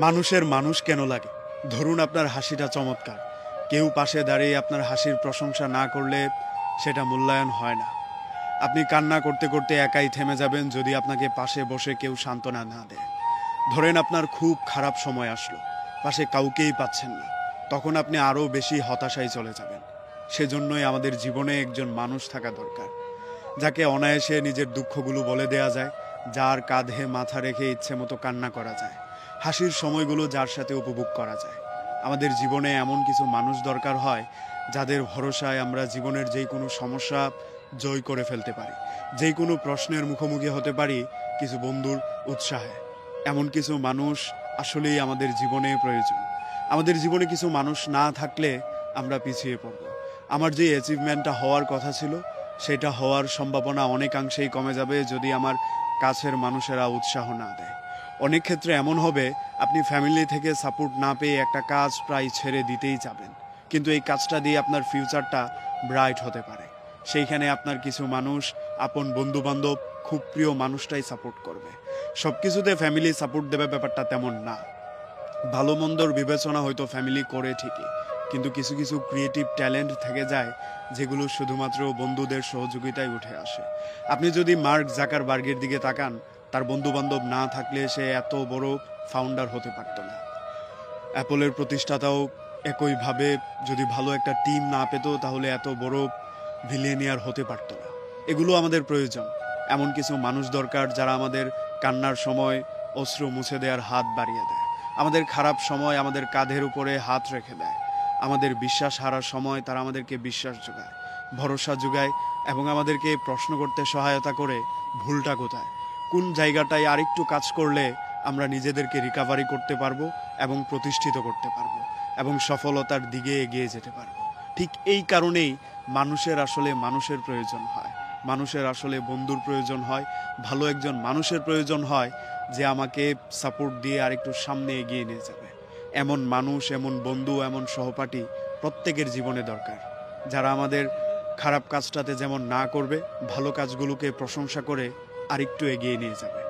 মানুষের মানুষ কেন লাগে? ধরুন আপনার হাসিটা চমৎকার, কেউ পাশে দাঁড়িয়ে আপনার হাসির প্রশংসা না করলে সেটা মূল্যায়ন হয় না। আপনি কান্না করতে করতে একাই থেমে যাবেন যদি আপনাকে পাশে বসে কেউ সান্ত্বনা না দেয়। ধরেন আপনার খুব খারাপ সময় আসলো, পাশে কাউকেই পাচ্ছেন না, তখন আপনি আরও বেশি হতাশায় চলে যাবেন। সেজন্যই আমাদের জীবনে একজন মানুষ থাকা দরকার, যাকে অনায়াসে নিজের দুঃখগুলো বলে দেয়া যায়, যার কাঁধে মাথা রেখে ইচ্ছে মতো কান্না করা যায়, হাসির সময়গুলো যার সাথে উপভোগ করা যায়। আমাদের জীবনে এমন কিছু মানুষ দরকার হয় যাদের ভরসায় আমরা জীবনের যেই কোনো সমস্যা জয় করে ফেলতে পারি, যেই কোনো প্রশ্নের মুখোমুখি হতে পারি কিছু বন্ধুর উৎসাহে। এমন কিছু মানুষ আসলেই আমাদের জীবনে প্রয়োজন। আমাদের জীবনে কিছু মানুষ না থাকলে আমরা পিছিয়ে পড়ব। আমার যে অ্যাচিভমেন্টটা হওয়ার কথা ছিল সেটা হওয়ার সম্ভাবনা অনেকাংশেই কমে যাবে যদি আমার কাছের মানুষেরা উৎসাহ না দেয়। অনেক ক্ষেত্রে এমন হবে আপনি ফ্যামিলি থেকে সাপোর্ট না পেয়ে একটা কাজ প্রায় ছেড়ে দিতেই যাবেন, কিন্তু এই কাজটা দিয়ে আপনার ফিউচারটা ব্রাইট হতে পারে। সেইখানে আপনার কিছু মানুষ, আপন বন্ধু বান্ধব, খুব প্রিয় মানুষটাই সাপোর্ট করবে। সব কিছুতে ফ্যামিলি সাপোর্ট দেবে ব্যাপারটা তেমন না। ভালো মন্দর বিবেচনা হয়তো ফ্যামিলি করে ঠিকই, কিন্তু কিছু কিছু ক্রিয়েটিভ ট্যালেন্ট থেকে যায় যেগুলো শুধুমাত্র বন্ধুদের সহযোগিতায় উঠে আসে। আপনি যদি মার্ক জাকারবার্গের দিকে তাকান, তার বন্ধু বান্ধব না থাকলে সে এত বড় ফাউন্ডার হতে পারতো না। অ্যাপলের প্রতিষ্ঠাতাও একইভাবে যদি ভালো একটা টিম না পেত তাহলে এত বড় ভিলেনিয়ার হতে পারতো না। এগুলো আমাদের প্রয়োজন। এমন কিছু মানুষ দরকার যারা আমাদের কান্নার সময় অশ্রু মুছে দেওয়ার হাত বাড়িয়ে দেয়, আমাদের খারাপ সময় আমাদের কাঁধের উপরে হাত রেখে দেয়, আমাদের বিশ্বাস হারার সময় তারা আমাদেরকে বিশ্বাস যোগায়, ভরসা যোগায়, এবং আমাদেরকে প্রশ্ন করতে সহায়তা করে ভুলটা কোথায়, কোন জায়গাটায় আরেকটু কাজ করলে আমরা নিজেদেরকে রিকাভারি করতে পারবো এবং প্রতিষ্ঠিত করতে পারবো এবং সফলতার দিকে এগিয়ে যেতে পারবো। ঠিক এই কারণেই মানুষের আসলে মানুষের প্রয়োজন হয়, মানুষের আসলে বন্ধুর প্রয়োজন হয়, ভালো একজন মানুষের প্রয়োজন হয় যে আমাকে সাপোর্ট দিয়ে আরেকটু সামনে এগিয়ে নিয়ে যাবে। এমন মানুষ, এমন বন্ধু, এমন সহপাঠী প্রত্যেকের জীবনে দরকার, যারা আমাদের খারাপ কাজটাতে যেমন না করবে, ভালো কাজগুলোকে প্রশংসা করে আরেকটু এগিয়ে নিয়ে যাবে।